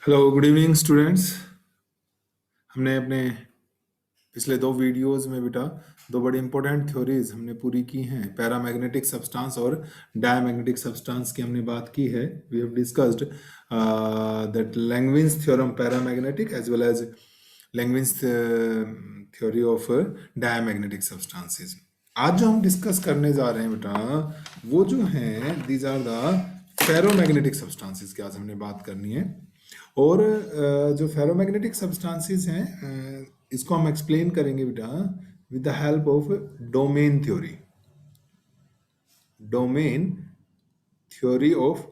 Hello good evening students. हमने अपने पिछले दो वीडियोस में बेटा दो बड़ी इंपॉर्टेंट थ्योरीज हमने पूरी की हैं। पैरामैग्नेटिक सब्सटेंस और डायमैग्नेटिक सब्सटेंस की हमने बात की है। We have discussed that Langevin's theorem paramagnetic as well as Langevin's theory of diamagnetic substances. आज जो हम डिस्कस करने जा रहे हैं बेटा वो जो हैं these are the ferromagnetic substances की आज हमने बात करनी है। और जो फेरोमैग्नेटिक सब्सटेंसेस हैं इसको हम एक्सप्लेन करेंगे बेटा with the help of domain theory. Domain theory of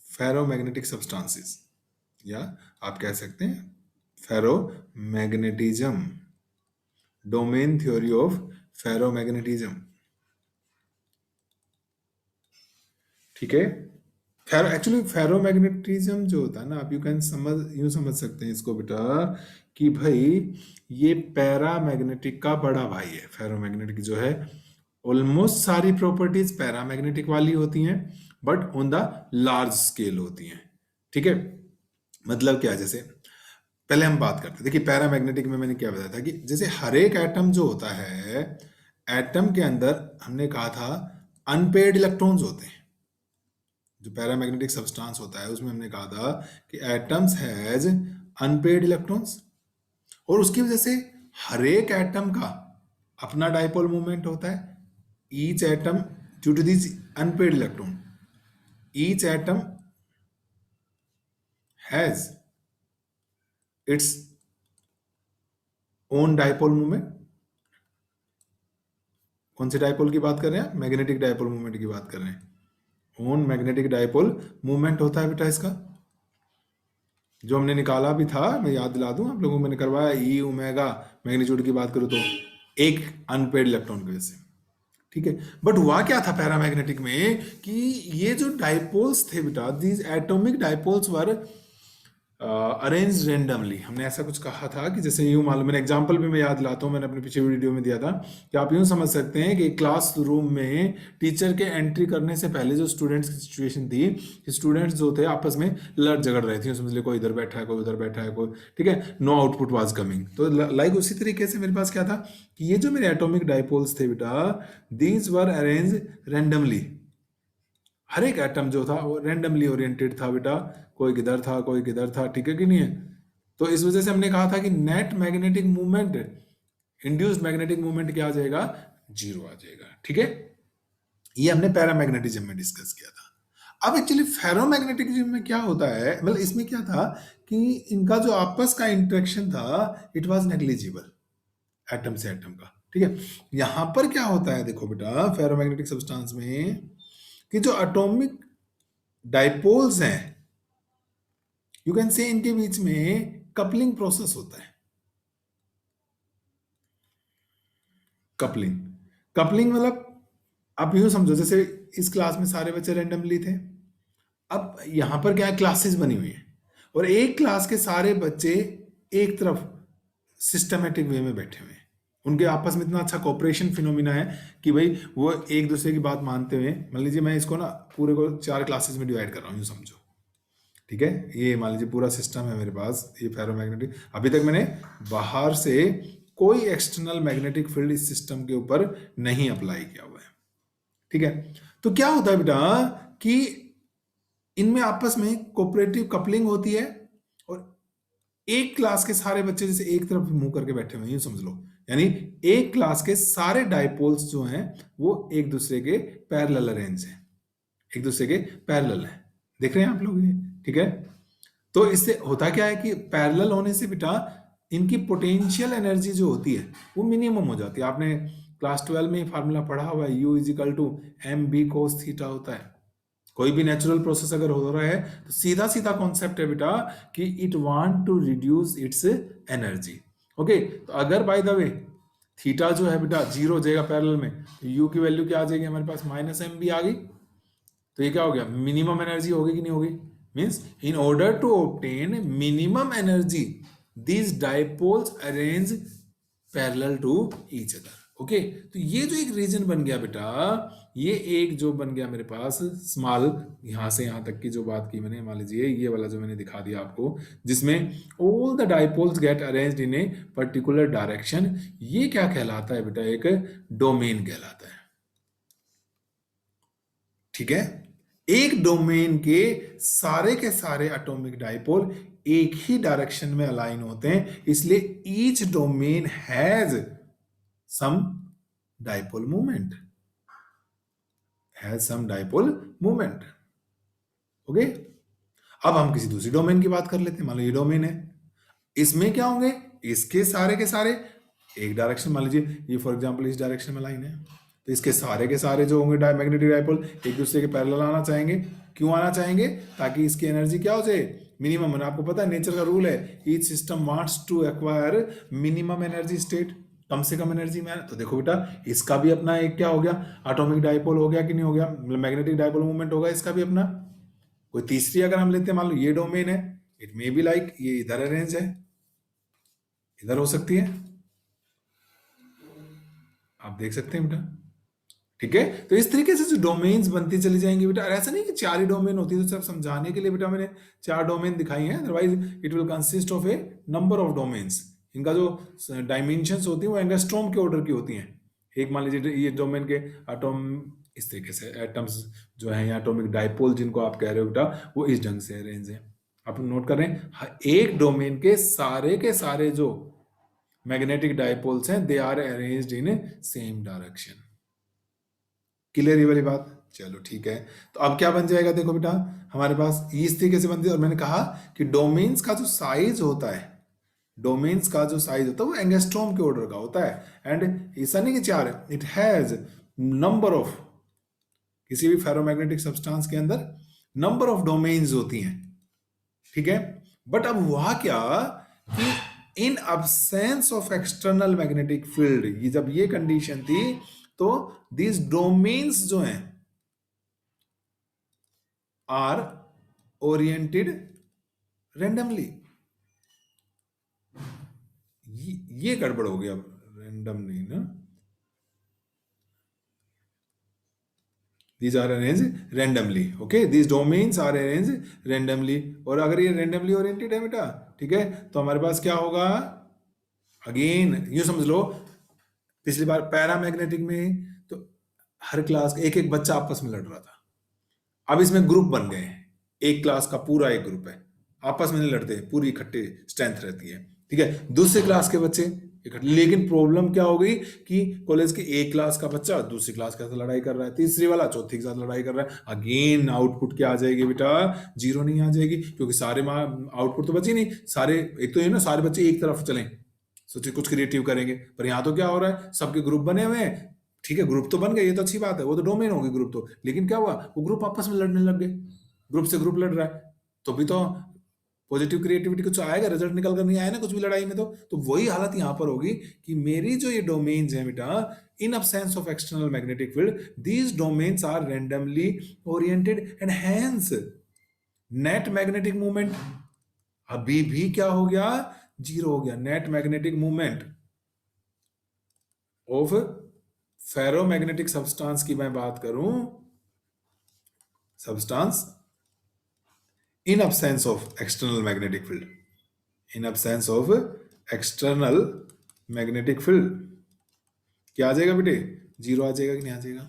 ferromagnetic substances, या आप कह सकते हैं ferromagnetism. Domain theory of ferromagnetism, ठीक है। एक्चुअली फेरोमैग्नेटिज्म जो होता है ना, आप यूं समझ सकते हैं इसको बेटा कि भाई ये पैरामैग्नेटिक का बड़ा भाई है। फेरोमैग्नेटिक जो है ऑलमोस्ट सारी प्रॉपर्टीज पैरामैग्नेटिक वाली होती हैं but on the large scale होती हैं, ठीक है। मतलब क्या, जैसे पहले हम बात करते हैं, देखिए पैरामैग्नेटिक में मैंने क्या बताया था कि जैसे हर एक एटम जो होता है, एटम के अंदर हमने कहा था अनपेयर्ड इलेक्ट्रॉन्स होते हैं। जो पैरामैग्नेटिक सब्सटेंस होता है उसमें हमने कहा था कि एटम्स हैज अनपेयर्ड इलेक्ट्रॉन्स, और उसकी वजह से हर एक एटम का अपना डाइपोल मूवमेंट होता है। Each atom due to this unpaired electron, each atom has its own dipole movement. कौन से डाइपोल की बात कर रहे हैं? मैग्नेटिक डाइपोल मूवमेंट की बात कर रहे हैं। ओन मैग्नेटिक डाइपोल मूवमेंट होता है बेटा इसका, जो हमने निकाला भी था, मैं याद दिला दूं आप लोगों को, मैंने करवाया ई ओमेगा मैग्नीट्यूड की बात करूं तो एक अनपेड इलेक्ट्रॉन की वजह से, ठीक है। बट हुआ क्या था पैरामैग्नेटिक में कि ये जो डाइपोल्स थे बेटा, these atomic dipoles were arrange randomly. हमने ऐसा कुछ कहा था कि जैसे यूं मालूम, मैंने एग्जांपल भी मैं याद लाता हूं, मैंने अपने पीछे वीडियो में दिया था कि आप यूं समझ सकते हैं कि क्लास रूम में टीचर के एंट्री करने से पहले जो स्टूडेंट्स की सिचुएशन थी कि स्टूडेंट्स जो थे आपस में लड़ झगड़ रहे थे, समझ लीजिए कोई इधर बैठा है कोई उधर बैठा है कोई, ठीक है, नो आउटपुट वाज कमिंग। तो लाइक उसी तरीके से मेरे पास क्या था कि ये जो मेरे एटॉमिक डाइपोल्स थे बेटा, दीज वर अरेंज रेंडमली। हर एक एटम जो था वो रेंडमली ओरिएंटेड था बेटा, कोई किधर था कोई किधर था, ठीक है कि नहीं है। तो इस वजह से हमने कहा था कि net magnetic movement, induced magnetic movement क्या आ जाएगा? जीरो आ जाएगा, ठीक है। ये हमने पैरामैग्नेटिज्म में डिस्कस किया था। अब एक्चुअली फेरोमैग्नेटिज्म में क्या होता है, मतलब इसमें क्या था कि इनका जो आपस का इंटरेक्शन था इट वाज नेग्लिजिबल, एटम से एटम का, ठीक है। यहां पर क्या होता है देखो बेटा फेरोमैग्नेटिक सब्सटेंस में कि जो एटॉमिक डाइपोल्स हैं, यू कैन से इनके बीच में कपलिंग प्रोसेस होता है। कपलिंग, कपलिंग मतलब आप यूं समझो जैसे इस क्लास में सारे बच्चे रैंडमली थे, अब यहां पर क्या है, क्लासेस बनी हुई है और एक क्लास के सारे बच्चे एक तरफ सिस्टमेटिक वे में बैठे हुए हैं। उनके आपस में इतना अच्छा कोऑपरेशन फिनोमिना है कि भाई वो एक दूसरे की बात मानते हुए, मान लीजिए मैं इसको ना पूरे को 4 क्लासेस में डिवाइड कर रहा हूं, यूं समझो, ठीक है। ये मान लीजिए पूरा सिस्टम है मेरे पास, ये फेरोमैग्नेटिक। अभी तक मैंने बाहर से कोई एक्सटर्नल मैग्नेटिक फील्ड इस सिस्टम के ऊपर नहीं अप्लाई किया हुआ है, ठीक है। तो क्या होता है बेटा कि इनमें आपस में कोऑपरेटिव कपलिंग होती है और एक क्लास के सारे बच्चे जैसे एक तरफ मुंह करके बैठे हुए हैं, यूं समझ लो, यानी एक क्लास के सारे डाइपोल्स जो हैं वो एक दूसरे के पैरेलल अरेंज हैं, एक दूसरे के पैरेलल हैं, देख रहे हैं आप लोग ये, ठीक है। तो इससे होता क्या है कि पैरेलल होने से बेटा इनकी पोटेंशियल एनर्जी जो होती है वो मिनिमम हो जाती है। आपने क्लास 12 में फार्मूला पढ़ा हुआ है, U is equal to M B cos theta होता है। कोई भी नेचुरल प्रोसेस अगर हो रहा है तो सीधा सीधा कॉन्सेप्ट है बेटा कि it want to reduce its energy, okay. तो अगर बाय द वे थीटा जो है बेटा जीरो हो जाएगा पैरेलल में, तो यू की वैल्यू क्या आ जाएगी हमारे पास? माइनस एम बी आ गई। तो ये क्या हो गया? मिनिमम एनर्जी होगी कि नहीं होगी? Means in order to obtain minimum energy these dipoles arrange parallel to each other. Okay, तो ये जो एक रीजन बन गया बेटा, ये एक जो बन गया मेरे पास स्मॉल, यहां से यहां तक की जो बात की मैंने, मान लीजिए ये वाला जो मैंने दिखा दिया आपको, जिसमें all the dipoles get arranged in a particular direction, ये क्या कहलाता है बेटा? एक डोमेन कहलाता है। ठीक है, एक डोमेन के सारे एटॉमिक डाइपोल एक ही डायरेक्शन में अलाइन होते हैं, इसलिए each domain has some dipole movement, okay. अब हम किसी दूसरी डोमेन की बात कर लेते हैं। मान लो ये डोमेन है, इसमें क्या होंगे? इसके सारे के सारे एक डायरेक्शन, मान लीजिए ये फॉर एग्जांपल इस डायरेक्शन में लाइन है, तो इसके सारे के सारे जो होंगे मैग्नेटिक डाइपोल एक दूसरे के पैरेलल आना चाहेंगे। क्यों आना चाहेंगे? ताकि इसकी एनर्जी क्या हो जाए? मिनिमम। आपको पता है नेचर का रूल है, each system wants to acquire minimum energy state, कम से कम एनर्जी में। तो देखो बेटा, इसका भी अपना एक क्या हो गया? एटॉमिक डाइपोल हो गया कि नहीं हो गया? मैग्नेटिक डाइपोल मूवमेंट होगा इसका भी अपना। कोई तीसरी अगर हम लेते हैं, मान लो ये डोमेन है, इट मे बी लाइक ये इधर अरेंज है, इधर हो सकती है, आप देख सकते हैं बेटा। ठीक है, तो इस तरीके से जो डोमेन्स बनती चली जाएंगी बेटा, और ऐसा नहीं कि चार ही डोमेन होती है, तो सिर्फ समझाने के लिए बेटा मैंने चार डोमेन दिखाई हैं, otherwise it will consist of A number of domains. इनका जो डायमेंशंस होती हैं वो एंगस्ट्रॉम के ऑर्डर की होती हैं। एक मान लीजिए ये डोमेन के एटॉम, इस तरीके से एटम्स जो है या एटॉमिक डाइपोल जिनको आप कह रहे हो बेटा, वो इस ढंग से अरेंज है। आप नोट कर रहे हैं, एक डोमेन के सारे जो मैग्नेटिक डाइपोल्स हैं, they are arranged in same direction. Clear ये वाली बात? चलो ठीक है, तो अब क्या बन जाएगा? देखो बेटा, हमारे पास इस तरीके से बनती है, और मैंने कहा कि डोमेन्स का जो साइज होता है, डोमेन्स का जो साइज होता है वो एंगस्ट्रॉम के ऑर्डर का होता है। एंड ऐसा नहीं कि चार, इट हैज नंबर ऑफ, किसी भी फेरोमैग्नेटिक सब्सटेंस के अंदर नंबर ऑफ डोमेन्स होती हैं। ठीक है, बट अब हुआ क्या कि इन absence of external magnetic field, ये जब ये कंडीशन थी, तो दीज डोमेन्स जो हैं आर ओरिएंटेड रेंडमली। ये गड़बड़ हो गया, रेंडमली ना, these are arranged randomly, okay, these domains are arranged randomly। और अगर ये randomly oriented है बेटा, ठीक है, तो हमारे पास क्या होगा? अगेन यूं समझ लो, पिछली बार पैरामैग्नेटिक में तो हर क्लास एक एक बच्चा आपस में लड़ रहा था, अब इसमें ग्रुप बन गए हैं, एक क्लास का पूरा एक ग्रुप है, आपस में नहीं लड़ते, पूरी इकट्ठे स्ट्रेंथ रहती है। ठीक है, दूसरे क्लास के बच्चे इकट्ठे, लेकिन प्रॉब्लम क्या हो गई कि कॉलेज के एक क्लास का बच्चा दूसरी क्लास के साथ लड़ाई कर रहा है, तीसरी वाला चौथी के साथ लड़ाई कर रहा है। अगेन आउटपुट क्या आ जाएगी बेटा? जीरो नहीं आ जाएगी, क्योंकि सारे आउटपुट तो बचे नहीं सारे। एक तो ये ना, सारे बच्चे एक तरफ चलें, सोचिए कुछ क्रिएटिव करेंगे, पर यहाँ तो क्या हो रहा है, सबके ग्रुप बने हुए हैं। ठीक है, ग्रुप तो बन गए, ये तो अच्छी बात है, वो तो डोमेन होगी ग्रुप तो, लेकिन क्या हुआ, वो ग्रुप आपस में लड़ने लग गए, ग्रुप से ग्रुप लड़ रहा है, तो भी तो पॉजिटिव क्रिएटिविटी कुछ आएगा, रिजल्ट निकल कर नहीं आया ना कुछ भी लड़ाई में। तो वही हालत यहां पर होगी कि मेरी जो ये डोमेन्स है बेटा, in absence of external magnetic field, these domains are randomly oriented and hence net magnetic movement अभी भी क्या हो गया? जीरो हो गया। Net magnetic movement of ferromagnetic substance की मैं बात करूं, substance in absence of external magnetic field, in absence of external magnetic field, क्या आ जाएगा बेटे? जीरो आ जाएगा कि नहीं आ जाएगा?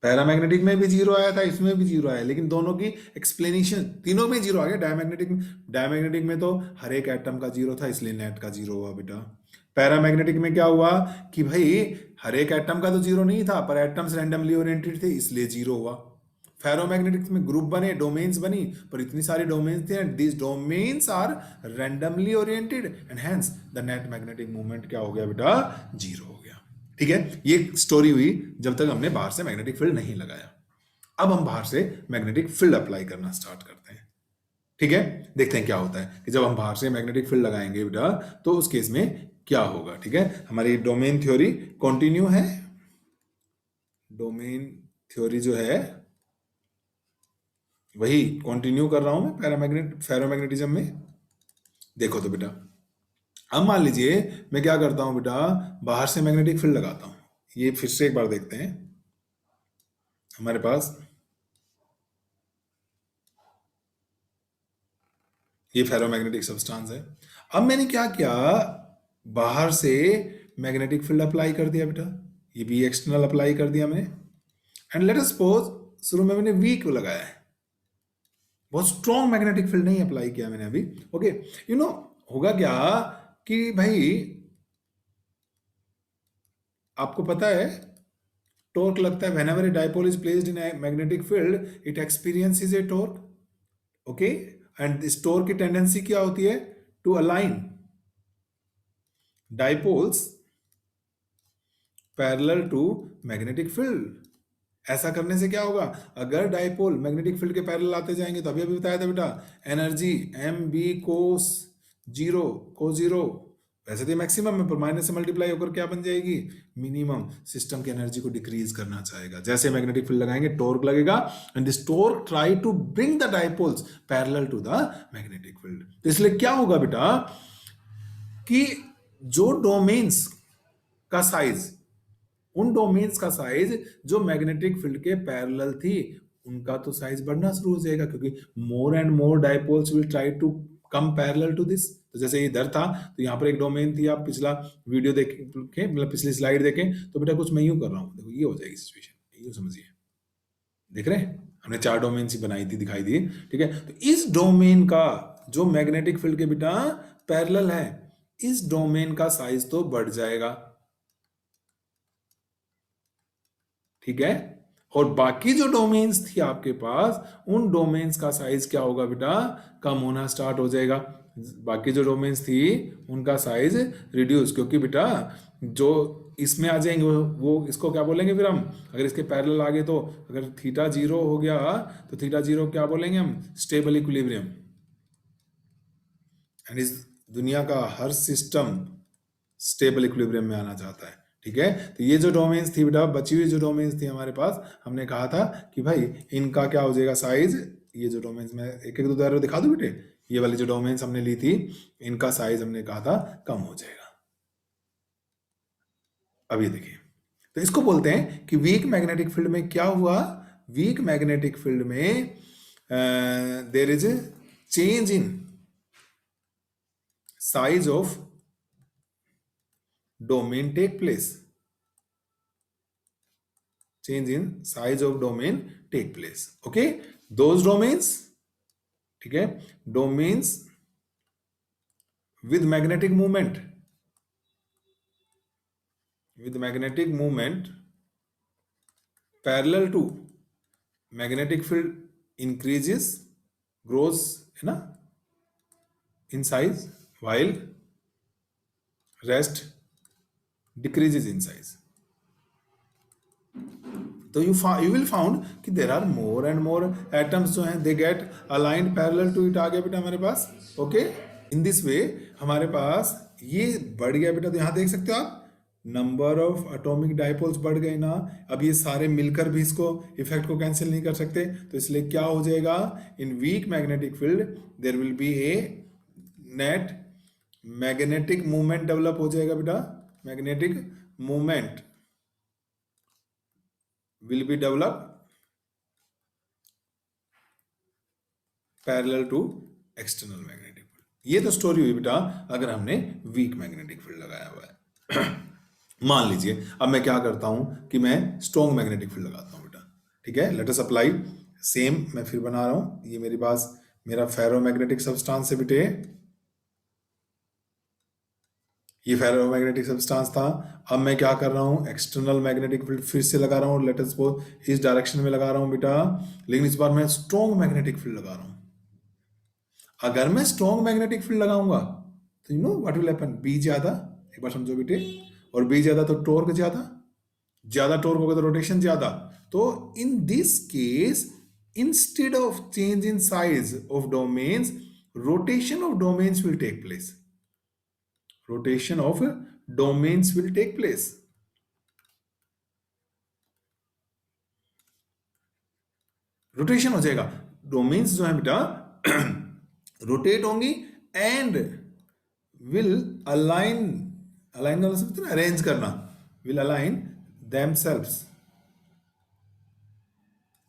पैरामैग्नेटिक में भी जीरो आया था, इसमें भी जीरो आया, लेकिन दोनों की एक्सप्लेनेशन तीनों में जीरो आ गया। डायमैग्नेटिक में तो हर एक एटम का जीरो था, इसलिए नेट का जीरो हुआ बेटा। पैरामैग्नेटिक में क्या हुआ कि भाई हर एक एटम का तो जीरो नहीं था, पर एटम्स रैंडमली ओरिएंटेड थे, इसलिए जीरो हुआ। फेरोमैग्नेटिक्स में ग्रुप बने, डोमेन्स बनी, पर इतनी सारी डोमेन्स थे, and this domains are randomly oriented and hence the net magnetic movement क्या हो गया बेटा? जीरो हो गया। ठीक है, ये स्टोरी हुई जब तक हमने बाहर से मैग्नेटिक फील्ड नहीं लगाया। अब हम बाहर से मैग्नेटिक फील्ड अप्लाई करना स्टार्ट करते हैं। ठीक है, देखते हैं क्या होता है कि जब हम बाहर से मैग्नेटिक फील्ड लगाएंगे बेटा, तो उस केस में क्या होगा। ठीक है, हमारी डोमेन थ्योरी कंटिन्यू है। डोमेन थ्योरी जो है वही कंटिन्यू कर रहा हूं मैं फेरोमैग्नेटिज्म में। देखो तो बेटा, अब मान लीजिए मैं क्या करता हूं बेटा, बाहर से मैग्नेटिक फील्ड लगाता हूं। ये फिर से एक बार देखते हैं। हमारे पास ये फेरोमैग्नेटिक सब्सटेंस है। अब मैंने क्या किया, बाहर से मैग्नेटिक फील्ड अप्लाई कर दिया बेटा, ये भी एक्सटर्नल अप्लाई कर दिया मैंने। एंड लेट अस सपोज शुरू में मैंने वीक लगाया है, बहुत स्ट्रॉन्ग मैग्नेटिक फील्ड नहीं अप्लाई किया मैंने अभी। ओके, यू नो होगा क्या कि भाई आपको पता है टॉर्क लगता है, whenever a dipole is placed in a magnetic field it experiences a torque. Okay, and इस टॉर्क की टेंडेंसी क्या होती है, to align dipoles parallel to magnetic field. ऐसा करने से क्या होगा, अगर डाइपोल मैग्नेटिक फील्ड के पैरेलल आते जाएंगे, तो अभी बताया था बेटा energy M B cos zero, को जीरो, वैसे तो मैक्सिमम है पर माइनस से मल्टीप्लाई होकर क्या बन जाएगी, मिनिमम। सिस्टम की एनर्जी को डिक्रीज करना चाहेगा, जैसे मैग्नेटिक फील्ड लगाएंगे टॉर्क लगेगा, and this torque try to bring the dipoles parallel to the magnetic field. तो इसलिए क्या होगा बेटा कि जो डोमेन्स का साइज, उन डोमेन्स का साइज जो मैग्नेटिक फील्ड के पैरेलल थी, उनका तो साइज बढ़ना शुरू हो जाएगा, क्योंकि more and more dipoles will try to come parallel to this. तो जैसे ये इधर था, तो यहाँ पर एक डोमेन थी, आप पिछला वीडियो देखें, मतलब पिछली स्लाइड देखें, तो बेटा कुछ मैं यूं कर रहा हूँ, देखो ये हो जाएगी सिचुएशन, यूं समझिए, देख रहे हैं हमने 4 डोमेन ही बनाई थी, दिखाई दी, ठीक है। तो इस डोमेन का जो मैग्नेटिक फील्ड के बेटा पैरेलल है, इस डोमेन का साइज तो बढ़ जाएगा, ठीक है। और बाकी जो डोमेन्स थी आपके पास, उन डोमेन्स का साइज क्या होगा बेटा, कम होना स्टार्ट हो जाएगा। बाकी जो डोमेन्स थी उनका साइज रिड्यूस, क्योंकि बेटा जो इसमें आ जाएंगे वो इसको क्या बोलेंगे फिर हम, अगर इसके पैरेलल आ गए, तो अगर थीटा जीरो हो गया, तो थीटा जीरो क्या बोलेंगे हम, स्टेबल इक्विलिब्रियम। एंड इस दुनिया का हर सिस्टम स्टेबल इक्विलिब्रियम में आना चाहता है, ठीक है। तो ये जो डोमेन्स थी बेटा, बची हुई जो डोमेन्स थी हमारे पास, हमने कहा था कि भाई इनका क्या हो जाएगा साइज, ये जो डोमेन्स में एक एक उदाहरण दिखा दूं बेटे, ये वाली जो डोमेन्स हमने ली थी, इनका साइज हमने कहा था कम हो जाएगा। अब ये देखिए, तो इसको बोलते हैं कि वीक मैग्नेटिक फील्ड में क्या हुआ, वीक मैग्नेटिक फील्ड में there is a change in size of domain take place, change in size of domain take place, okay। those domains, ठीक है, domains with magnetic movement, parallel to magnetic field increases, grows, है ना, in size, while rest decreases in size। तो you will found कि there are more and more atoms जो हैं, they get aligned parallel to it. आ गया बेटा हमारे पास, ओके। इन दिस वे हमारे पास ये बढ़ गया बेटा, तो यहां देख सकते हो आप, नंबर ऑफ एटॉमिक डाइपोल्स बढ़ गए ना। अब ये सारे मिलकर भी इसको इफेक्ट को कैंसिल नहीं कर सकते, तो इसलिए क्या हो जाएगा, in weak magnetic field there will be a net magnetic movement develop हो जाएगा बेटा, magnetic movement will be developed parallel to external magnetic field। ये तो स्टोरी हुई बेटा अगर हमने वीक मैग्नेटिक फील्ड लगाया हुआ है। मान लीजिए अब मैं क्या करता हूं कि मैं स्ट्रॉन्ग मैग्नेटिक फील्ड लगाता हूं बेटा, ठीक है। लेट अस अप्लाई सेम, मैं फिर बना रहा हूं, ये मेरे पास मेरा फेरोमैग्नेटिक सब्सटेंस है बेटे, ये फेरोमैग्नेटिक सब्सटेंस था। अब मैं क्या कर रहा हूं, एक्सटर्नल मैग्नेटिक फील्ड फिर से लगा रहा हूं, लेट अस सपोज इस डायरेक्शन में लगा रहा हूं बेटा, लेकिन इस बार मैं स्ट्रॉन्ग मैग्नेटिक फील्ड लगा रहा हूं। अगर मैं स्ट्रॉन्ग मैग्नेटिक फील्ड लगाऊंगा तो you know what will happen, B ज्यादा, एक बार समझो बेटे, और बी ज्यादा तो टॉर्क ज्यादा, ज्यादा टॉर्क होगा तो रोटेशन ज्यादा। तो in this case instead of change in size of domains, rotation of domains will take place, rotation of domains will take place. Rotation हो जाएगा, डोमेन्स जो है बेटा रोटेट होंगी, एंड will align, align करना समझते हैं ना, अरेंज करना, will align themselves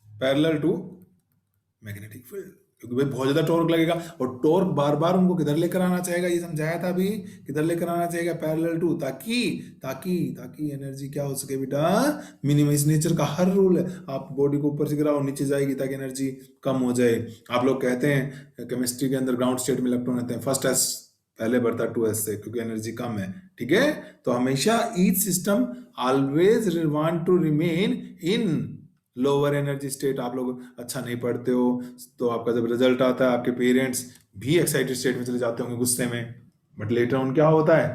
parallel to magnetic field, क्योंकि भाई बहुत ज्यादा टॉर्क लगेगा और टॉर्क बार बार उनको किधर लेकर आना चाहेगा, ये समझाया था अभी, किधर लेकर आना चाहेगा, पैरेलल टू, ताकि ताकि ताकि एनर्जी क्या हो सके बेटा, मिनिमम। इस नेचर का हर रूल है, आप बॉडी को ऊपर से गिराओ नीचे जाएगी ताकि एनर्जी कम हो जाए। आप लोग कहते हैं केमिस्ट्री के अंदर ग्राउंड स्टेट में इलेक्ट्रॉन रहते हैं, फर्स्ट एस पहले बढ़ता 2s से, क्योंकि एनर्जी कम है, ठीक है। तो हमेशा each system always want to remain in lower energy state. आप लोग अच्छा नहीं पढ़ते हो तो आपका जब रिजल्ट आता है आपके पेरेंट्स भी एक्साइटेड स्टेट में चले जाते होंगे गुस्से में, बट लेटर ऑन क्या होता है,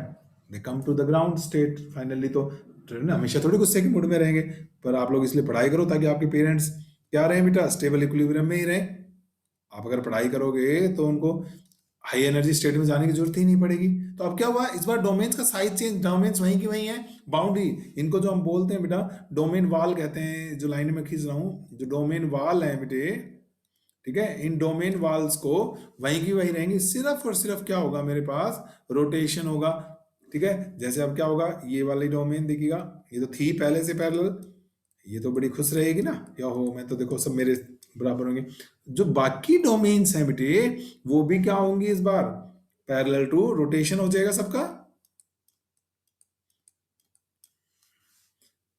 they come to the ground state finally. तो हमेशा थोड़ी गुस्से के मूड में रहेंगे, पर आप लोग इसलिए पढ़ाई करो ताकि आपके पेरेंट्स क्या रहे बेटा, स्टेबल इक्विलिब्रियम में ही रहे। आप अगर पढ़ाई करोगे तो उनको हाई एनर्जी स्टेट में जाने की जरूरत ही नहीं पड़ेगी। तो अब क्या हुआ इस बार, डोमेन्स का साइज चेंज, डोमेन्स वहीं की वहीं है, बाउंड्री, इनको जो हम बोलते हैं बेटा डोमेन वाल कहते हैं, जो लाइन में खींच रहा हूं, जो डोमेन वाल है बेटे, ठीक है, इन डोमेन वाल्स को वहीं की वहीं रहेंगी, सिर्फ और सिर्फ क्या होगा मेरे पास, रोटेशन होगा, ठीक है। जैसे अब क्या होगा, ये वाली डोमेन देखिएगा, ये तो थी पहले से पैरेलल, ये तो बड़ी खुश रहेगी ना, क्या हो, मैं तो देखो सब मेरे बराबर होंगे। जो बाकी डोमेन्स हैं बेटे वो भी क्या होंगी इस बार, पैरेलल टू, रोटेशन हो जाएगा सबका,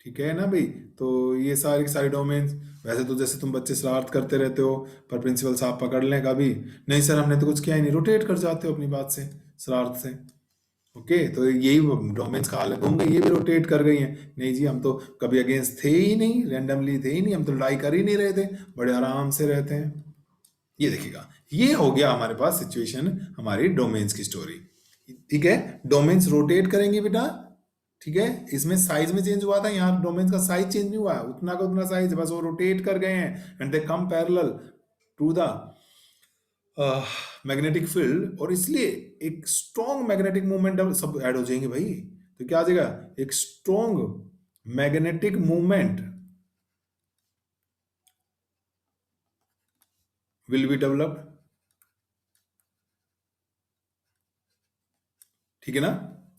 ठीक है ना भाई। तो ये सारे के सारे डोमेन्स, वैसे तो जैसे तुम बच्चे शरारत करते रहते हो, पर प्रिंसिपल साहब पकड़ लें कभी, नहीं सर हमने तो कुछ किया ही नहीं, रोटेट कर जाते हो अपनी बात से, शरारत से, ओके। तो यही डोमेन्स का हाल है, घूम गई, ये भी रोटेट कर गई हैं, नहीं जी हम तो कभी अगेंस्ट थे ही नहीं, रैंडमली थे ही नहीं, हम तो लड़ाई कर ही नहीं रहे थे, बड़े आराम से रहते हैं। ये देखिएगा, ये हो गया हमारे पास सिचुएशन, हमारी डोमेन्स की स्टोरी, ठीक है। डोमेन्स रोटेट करेंगे बेटा, ठीक है, इसमें साइज में चेंज हुआ था, यहाँ डोमेन्स का साइज चेंज नहीं हुआ है, उतना का उतना साइज, बस वो रोटेट कर गए हैं, and they come parallel to the magnetic field, और इसलिए एक स्ट्रॉन्ग मैग्नेटिक मूवमेंट सब ऐड हो जाएंगे भाई। तो क्या आ जाएगा, एक strong magnetic movement will be developed, ठीक है ना,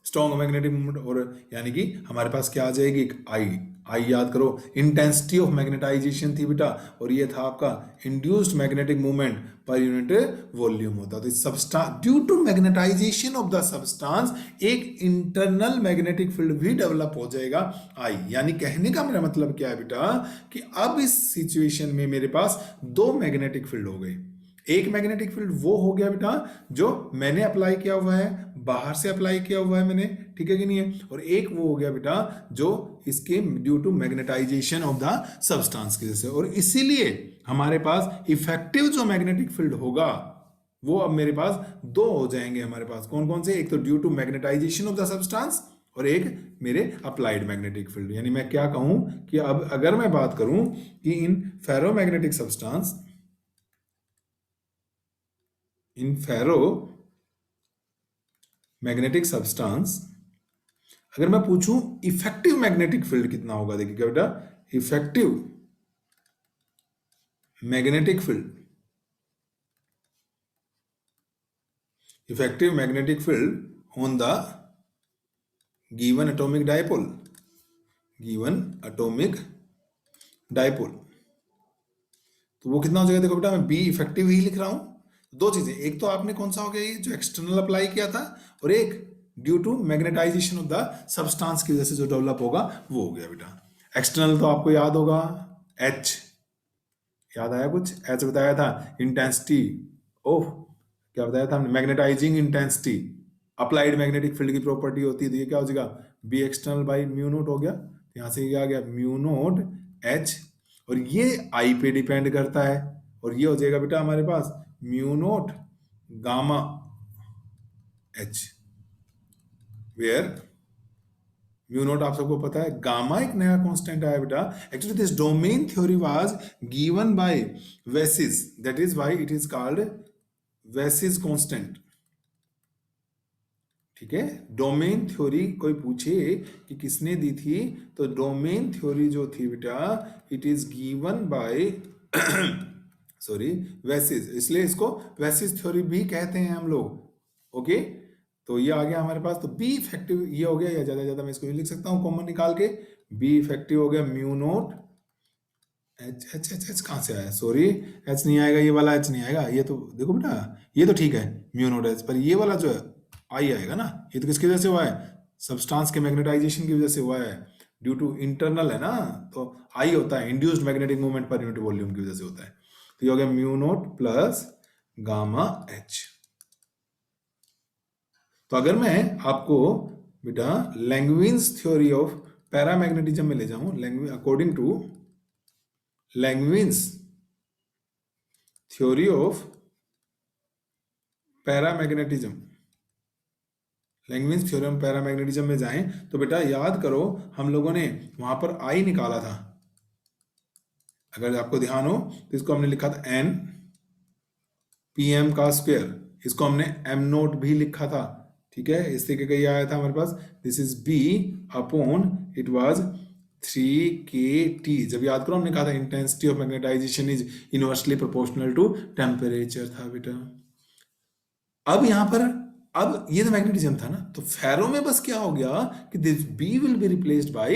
स्ट्रॉन्ग मैग्नेटिक मूवमेंट, और यानी कि हमारे पास क्या आ जाएगी, एक आई, आई याद करो, इंटेंसिटी ऑफ मैग्नेटाइजेशन थी बेटा, और ये था आपका induced magnetic movement per unit volume होता। तो substance, due to magnetisation of the substance, एक इंटरनल मैग्नेटिक फील्ड भी डेवलप हो जाएगा, आई। यानी कहने का मेरा मतलब क्या है बेटा, कि अब इस सिचुएशन में मेरे पास दो मैग्नेटिक फील्ड हो गए। एक मैग्नेटिक फील्ड वो हो गया बेटा जो मैंने अप्लाई किया हुआ है, बाहर से अप्लाई किया हुआ है मैंने, ठीक है कि नहीं है, और एक वो हो गया बेटा जो इसके due to magnetisation of the substance की वजह से। और इसीलिए हमारे पास इफेक्टिव जो मैग्नेटिक फील्ड होगा वो अब मेरे पास दो हो जाएंगे हमारे पास, कौन कौन से, एक तो due to magnetisation of the substance, और एक मेरे अप्लाइड मैग्नेटिक फील्ड। यानी मैं क्या कहूं कि अब अगर मैं बात करूं कि इन फेरोमैग्नेटिक सब्सटेंस, इन फेरो मैग्नेटिक सब्सटेंस, अगर मैं पूछूं इफेक्टिव मैग्नेटिक फील्ड कितना होगा, देखिए बेटा, effective magnetic field, effective magnetic field on the given atomic dipole, given atomic dipole, तो वो कितना हो जाएगा, देखो बेटा मैं बी इफेक्टिव ही लिख रहा हूं, दो चीजें, एक तो आपने कौन सा हो गया ये जो एक्सटर्नल अप्लाई किया था, और एक due to magnetisation of the substance की वजह से जो डेवलप होगा वो हो गया बेटा। एक्सटर्नल तो आपको याद होगा, एच, याद आया कुछ, एच बताया था, इंटेंसिटी, ओह क्या बताया था हमने, magnetizing intensity, applied magnetic field की प्रॉपर्टी होती है, तो ये क्या हो जाएगा, B external by mu naught हो गया, यहां से ये आ गया म्यू नोट एच, और ये आई पे डिपेंड करता है, और ये हो जाएगा बेटा हमारे पास mu naught gamma H, where mu naught आप सबको पता है, गामा एक नया कांस्टेंट आया बेटा, actually this domain theory was given by vases, that is why it is called vases constant, ठीक है। डोमेन थ्योरी कोई पूछे कि किसने दी थी, तो डोमेन थ्योरी जो थी बेटा it is given by sorry vases, इसलिए इसको वेसिस थ्योरी भी कहते हैं हम लोग, ओके। तो ये आ गया हमारे पास। तो बी इफेक्टिव ये हो गया, या ज्यादा ज्यादा मैं इसको ये लिख सकता हूँ कॉमन निकाल के, बी इफेक्टिव हो गया mu naught H H H H कहाँ से आया, सॉरी एच नहीं आएगा, ये वाला एच नहीं आएगा, ये तो देखो बेटा ये तो ठीक है म्यू नोट एच, पर ये वाला जो है आई आएगा ना, ये तो किसकी वजह से हुआ है, सब्सटेंस के मैग्नेटाइजेशन की वजह से हुआ है, ड्यू टू इंटरनल है ना, तो आई होता है induced magnetic movement per unit volume की वजह से होता है। तो ये हो गया mu naught plus gamma H. तो अगर मैं आपको बेटा लैंगविन्स थ्योरी ऑफ पैरामैग्नेटिज्म में ले जाऊं, according to Langevin's theory of paramagnetism, Langevin's theorem paramagnetism में जाएं तो बेटा याद करो हम लोगों ने वहां पर आई निकाला था, अगर आपको ध्यान हो तो इसको हमने लिखा था एन पी एम का स्क्वायर, इसको हमने एम नोट भी लिखा था, ठीक है, इस तरीके का ये आया था हमारे पास, this is B upon it was 3 kT। जब याद करो हमने कहा था intensity of magnetization is inversely proportional to temperature था बेटा। अब यहां पर, अब ये तो मैग्नेटिज्म था ना, तो फेरो में बस क्या हो गया कि this B will be replaced by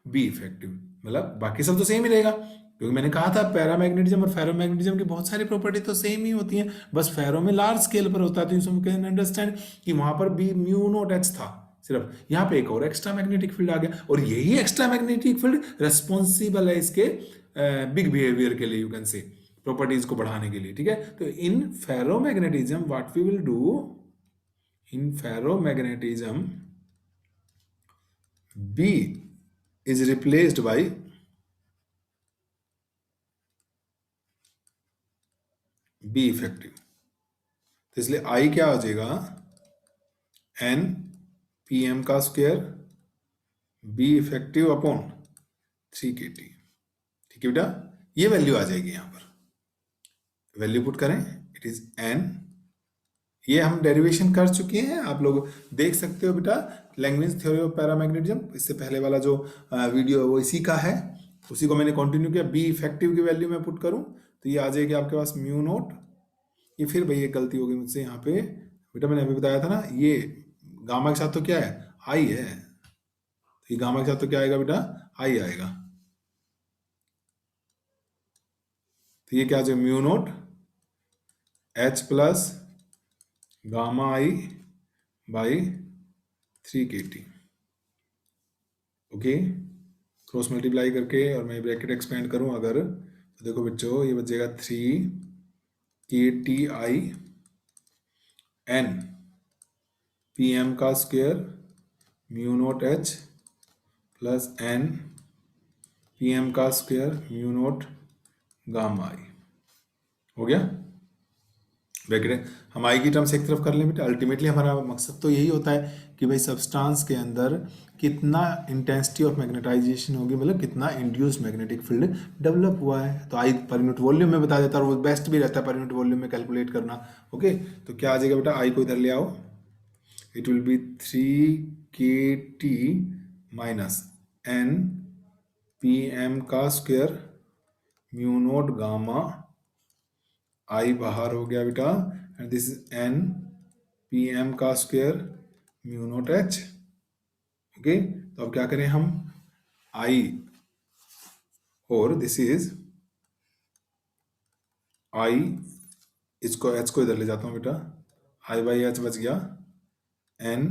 B effective, मतलब बाकी सब तो सेम ही रहेगा, क्योंकि मैंने कहा था पैरामैग्नेटिज्म और फेरोमैग्नेटिज्म की बहुत सारी प्रॉपर्टी तो सेम ही होती हैं, बस फेरो में लार्ज स्केल पर होता है, तो यू कैन अंडरस्टैंड कि वहां पर बी म्यू नॉट एच था, सिर्फ यहाँ पे एक और एक्स्ट्रा मैग्नेटिक फील्ड आ गया, और यही एक्स्ट्रा मैग्नेटिक फील्ड रेस्पॉन्सिबल है इसके बिग बिहेवियर के लिए, यू कैन से प्रॉपर्टीज को बढ़ाने के लिए, ठीक है। तो in ferromagnetism what we will do, in ferromagnetism B is replaced by B effective, तो इसलिए I क्या हो जाएगा N पी एम का square B effective upon 3 kT, ठीक है बेटा, ये वैल्यू आ जाएगी यहां पर, वैल्यू पुट करें, इट इज N, ये हम डेरिवेशन कर चुके हैं, आप लोग देख सकते हो बेटा, लैंग्वेज थ्योरी ऑफ पैरामैग्नेटिज्म, इससे पहले वाला जो वीडियो है वो इसी का है, उसी को मैंने कंटिन्यू किया, बी इफेक्टिव की वैल्यू मैं पुट करूं तो ये आ जाएगी आपके पास म्यू नोट, ये फिर भाई ये गलती हो गई मुझसे यहाँ पे बेटा, मैंने अभी बताया था ना, ये गामा के साथ तो क्या है आई है, तो ये गामा के साथ तो क्या आएगा बेटा आई आएगा, तो ये क्या आ जाएगा mu naught H plus gamma I by 3 kT, okay, cross multiply करके और मैं ब्रैकेट एक्सपेंड करूं अगर, तो देखो बच्चों ये बचेगा 3 kTi n पी एम का square mu naught H plus n P M का square mu naught gamma I, हो गया। ब्रैकेट हम आई की टर्म्स एक तरफ कर लें बेटा, अल्टीमेटली हमारा मकसद तो यही होता है कि भाई सब्सटेंस के अंदर कितना इंटेंसिटी ऑफ मैग्नेटाइजेशन होगी, मतलब कितना इंड्यूस्ड मैग्नेटिक फील्ड डेवलप हुआ है, तो आई पर यूनिट वॉल्यूम में बता देता है, और वो बेस्ट भी रहता है पर यूनिट वॉल्यूम में कैलकुलेट करना, ओके। तो क्या आ जाएगा बेटा, आई को इधर ले आओ, it will be 3 kT minus n P M का square mu naught gamma I बाहर हो गया बेटा, and this is n P M का square mu naught H, okay. तो अब क्या करें हम, आई और दिस इज आई, इसको एच को इधर ले जाता हूं बेटा, आई बाई एच बच गया n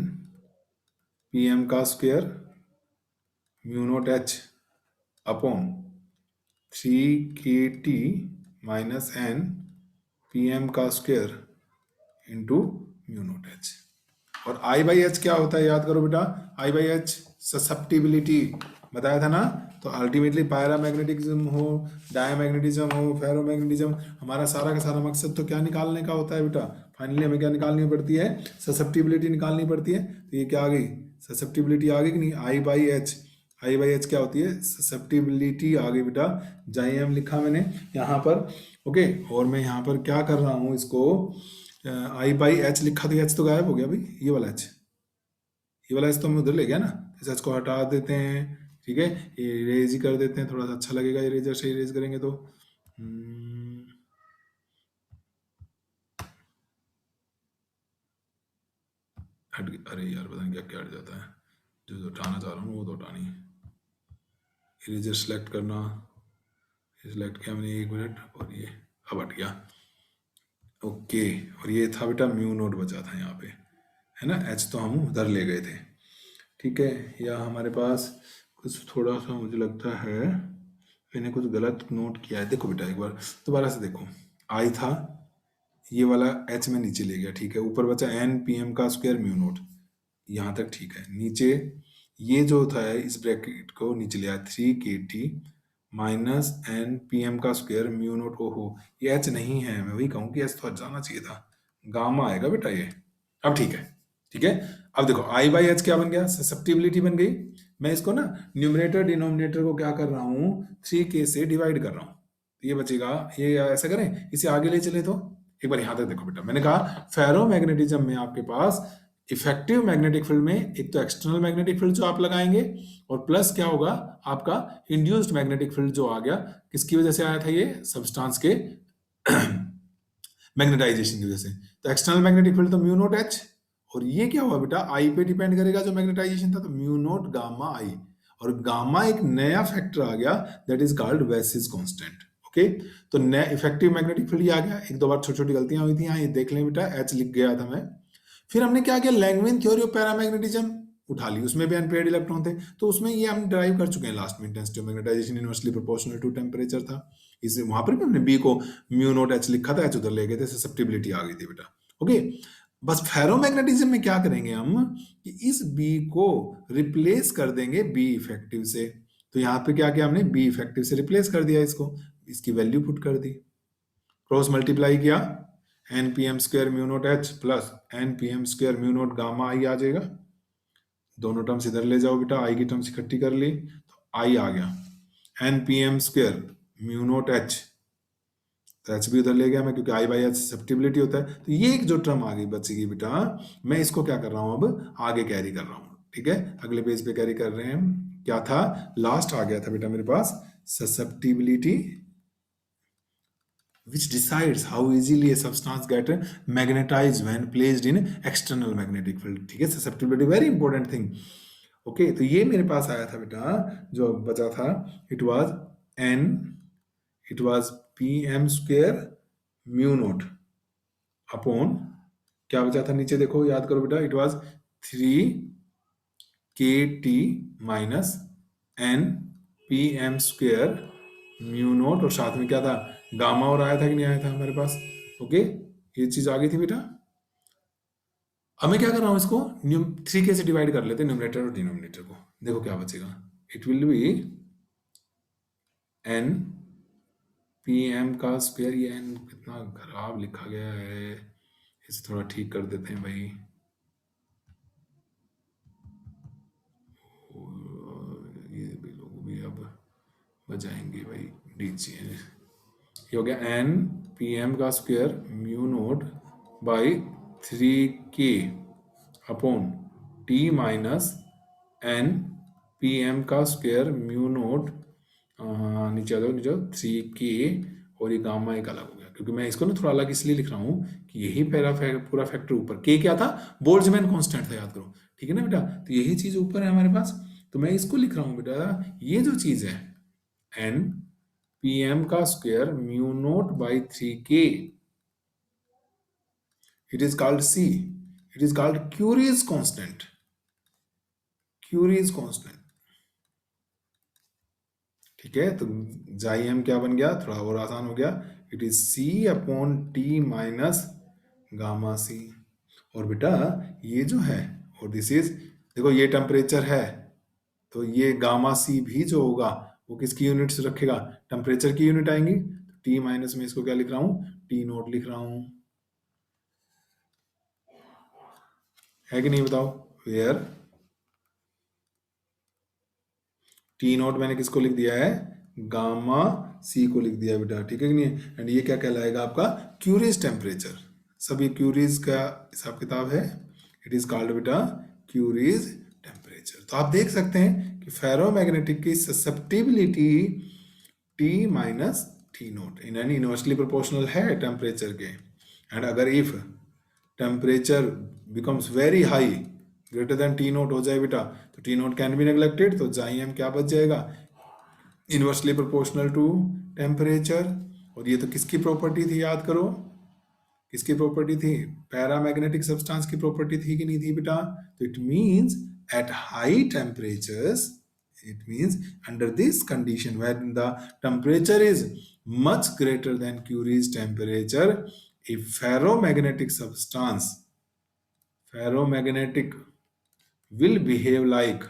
पी एम का square mu naught H upon 3 kT minus n P M का square into mu naught H, और आई बाई एच क्या होता है याद करो बेटा, आई बाई एच ससेप्टिबिलिटी बताया था ना, तो अल्टीमेटली पैरामैग्नेटिज्म हो, डायमैग्नेटिज्म हो, फेरोमैग्नेटिज्म, हमारा सारा का सारा मकसद तो क्या निकालने का होता है बेटा, फाइनली हमें क्या निकालनी पड़ती है, ससेप्टिबिलिटी निकालनी पड़ती है, तो ये क्या आ गई ससेप्टिबिलिटी आ गई कि नहीं, I by H, I by H क्या होती है ससेप्टिबिलिटी आ गई बेटा, जाई एम लिखा मैंने यहाँ पर, ओके। और मैं यहाँ पर क्या कर रहा हूँ, इसको आई बाई एच लिखा, तो एच तो गायब हो गया भाई, ये वाला एच, ये वाला एच तो हम उधर ले गया ना, इस एच को हटा देते हैं, ठीक है, इरेज ही कर देते हैं, थोड़ा सा अच्छा लगेगा इरेजर से इरेज करेंगे तो, अरे यार पता नहीं क्या क्या हट जाता है, जो हटाना चाह रहा हूँ वो तो हटानी है। इरेजर सेलेक्ट करना, सिलेक्ट किया मैंने, 1 मिनट, और ये अब हट गया। ओके, और ये था बेटा म्यू नोट बचा था यहाँ पे, है ना, एच तो हम उधर ले गए थे। ठीक है, या हमारे पास कुछ थोड़ा सा मुझे लगता है मैंने कुछ गलत नोट किया है। देखो बेटा एक बार दोबारा से देखो, आई था, ये वाला एच में नीचे ले गया, ठीक है, ऊपर बचा एन पी एम का स्क्वायर म्यू नोट, यहाँ तक ठीक है। नीचे ये जो था इस ब्रैकेट को नीचे लिया 3 KT minus N P M का स्क्वायर म्यू नोट। ओहो, ये एच नहीं है, मैं वही कहूँ कि एच तो हट जाना चाहिए था, गामा आएगा बेटा ये। अब ठीक है, ठीक है। अब देखो आई बाई एच क्या बन गया, ससेप्टिबिलिटी बन गई। मैं इसको ना न्यूमरेटर डिनोमिनेटर को क्या कर रहा हूँ, 3K से डिवाइड कर रहा हूँ, ये बचेगा। ये ऐसा करें, इसे आगे ले चले तो एक बार यहां तक देखो बेटा, मैंने कहा फेरोमैग्नेटिज्म में आपके पास इफेक्टिव मैग्नेटिक फील्ड में एक तो एक्सटर्नल मैग्नेटिक फील्ड जो आप लगाएंगे, और प्लस क्या होगा आपका इंड्यूस्ड मैग्नेटिक फील्ड जो आ गया, किसकी वजह से आया था, ये सब्सटेंस के मैग्नेटाइजेशन की वजह से। तो एक्सटर्नल मैग्नेटिक फील्ड तो म्यू नोट एच, और ये क्या हुआ बेटा, आई पे डिपेंड करेगा जो मैग्नेटाइजेशन था, तो म्यू नोट गामा आई, और गामा एक नया फैक्टर आ गया that is called vases constant. Okay, तो नया इफेक्टिव मैग्नेटिक फील्ड आ गया। एक दो बार छोटी छोटी गलतियां हुई थी, यहाँ ये देख लें बेटा, एच लिख गया था मैं। फिर हमने क्या किया, लैंगविन थ्योरी ऑफ पैरामैग्नेटिज्म उठा ली, उसमें भी अनपेयर्ड इलेक्ट्रॉन थे, तो उसमें ये हम ड्राइव कर चुके हैं लास्ट में, intensity of magnetization inversely proportional to temperature था। इसे वहां पर भी हमने बी को म्यू नोट एच लिखा था, एच उधर ले गए थे, ससेप्टिबिलिटी आ गई थी बेटा। ओके, बस फेरोमैग्नेटिज्म में क्या करेंगे हम कि इस बी को रिप्लेस कर देंगे बी इफेक्टिव से। तो यहाँ पे क्या किया हमने, बी इफेक्टिव से रिप्लेस कर दिया इसको, इसकी वैल्यू पुट कर दी, क्रॉस मल्टीप्लाई किया, N P M square mu naught H plus N P M square mu naught gamma I आ जाएगा। दोनों टर्म्स इधर ले जाओ बेटा, आई की टर्म्स इकट्ठी कर ली तो आई आ गया, N P M square mu naught H, तो एच भी उधर ले गया मैं, क्योंकि आई बाई एच ससेप्टिबिलिटी होता है। तो ये एक जो टर्म आ गई बचेगी बेटा, मैं इसको क्या कर रहा हूं, अब आगे कैरी कर रहा हूं। ठीक है, अगले पेज पे कैरी कर रहे हैं। क्या था, लास्ट आ गया था बेटा मेरे पास susceptibility which decides how easily a substance get magnetized when placed in external magnetic field। ठीक है, susceptibility very important thing। Okay, तो ये मेरे पास आया था बेटा, जो बचा था, it was P M square mu naught upon, क्या बचा था नीचे देखो, याद करो बेटा, it was 3 KT minus N P M square mu naught, और साथ में क्या था, गामा, और आया था कि नहीं आया था हमारे पास। ओके, ये चीज आ गई थी बेटा। अब मैं क्या कर रहा हूं, इसको 3K से डिवाइड कर लेते हैं न्यूमरेटर और डिनोमिनेटर को, देखो क्या बचेगा, it will be N P M का स्क्वायर। ये एन कितना खराब लिखा गया है, इसे थोड़ा ठीक कर देते हैं भाई। ये भी लोग भी अब बजाएंगे भाई डीजे। ये हो गया एन पी एम का square mu naught by 3K upon T minus N P M का स्क्वायर म्यू नोट, नीचे आ जाओ, नीचे 3K, और ये गामा एक अलग हो गया, क्योंकि मैं इसको ना थोड़ा अलग इसलिए लिख रहा हूँ कि यही पूरा फैक्टर ऊपर, के क्या था, बोल्ट्जमैन कांस्टेंट था, याद करो। ठीक है ना बेटा, तो यही चीज ऊपर है हमारे पास, तो मैं इसको लिख रहा हूँ बेटा, ये जो चीज है एन पी एम का square mu naught by 3K, it is called C, it is called Curie's constant, Curie's constant. ठीक है, तो जाई एम क्या बन गया, थोड़ा और आसान हो गया, it is C upon T minus gamma C. और बेटा ये जो है, और दिस इज, देखो ये टेम्परेचर है, तो ये गामा सी भी जो होगा वो किसकी यूनिट से रखेगा, टेम्परेचर की यूनिट आएंगी। टी माइनस में इसको क्या लिख रहा हूं, टी नोट लिख रहा हूं, है कि नहीं बताओ, वेयर टी नोट मैंने किसको लिख दिया है, गामा सी को लिख दिया बेटा। ठीक है कि नहीं, एंड ये क्या कहलाएगा आपका क्यूरीज टेम्परेचर, सभी क्यूरीज का हिसाब किताब है, इट इज कॉल्ड बेटा क्यूरीज टेम्परेचर। तो आप देख सकते हैं कि फेरोमैग्नेटिक की susceptibility T minus T note in an inversely proportional है टेम्परेचर के, एंड अगर if temperature becomes very high, greater than T note हो जाए बेटा, तो T note can be neglected, तो जाई एम क्या बच जाएगा, इनवर्सली प्रोपोर्शनल टू टेम्परेचर। और ये तो किसकी प्रॉपर्टी थी याद करो, किसकी प्रॉपर्टी थी, पैरामैग्नेटिक सब्सटेंस की प्रॉपर्टी थी कि नहीं थी बेटा। तो it means at high temperatures, it means under this condition when the temperature is much greater than Curie's temperature, a ferromagnetic substance, ferromagnetic will behave like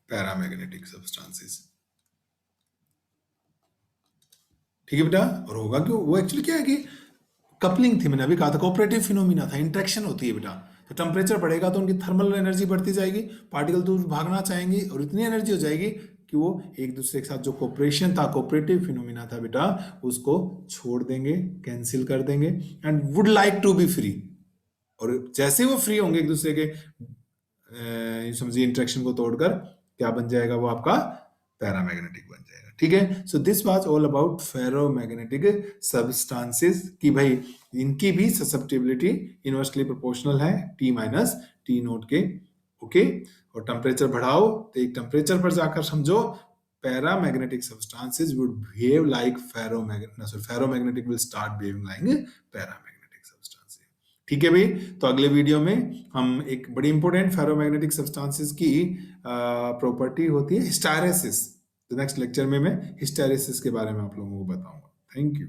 paramagnetic substances। ठीक है बेटा। और होगा क्यों, वो एक्चुअली क्या है कि कपलिंग थी, मैंने अभी कहा था, कोऑपरेटिव फिनोमिना था, इंट्रैक्शन होती है बेटा। तो टेम्परेचर बढ़ेगा तो उनकी थर्मल एनर्जी बढ़ती जाएगी, पार्टिकल दूर भागना चाहेंगी और इतनी एनर्जी हो जाएगी कि वो एक दूसरे के साथ जो कोऑपरेशन था, कोऑपरेटिव फिनोमिना था बेटा, उसको छोड़ देंगे, कैंसिल कर देंगे, and would like to be free. और जैसे वो फ्री होंगे एक दूसरे के समझिए इंट्रैक्शन को तोड़कर, क्या बन जाएगा वो आपका पैरामैग्नेटिक बन जाएगा। ठीक है, so this was all about ferromagnetic substances कि भाई इनकी भी ससेप्टिबिलिटी इनवर्सली प्रोपोर्शनल है टी माइनस टी नोट के। ओके, और टेम्परेचर बढ़ाओ तो एक टेम्परेचर पर जाकर समझो paramagnetic substances would behave like ferromagnetic will start behaving like paramagnetic substances. ठीक है भाई, तो अगले वीडियो में हम एक बड़ी इंपॉर्टेंट फेरोमैग्नेटिक सब्सटेंसेस की प्रॉपर्टी होती है हिस्टैरिसीस, तो नेक्स्ट लेक्चर में मैं हिस्टैरिसीस के बारे में आप लोगों को बताऊंगा। Thank you.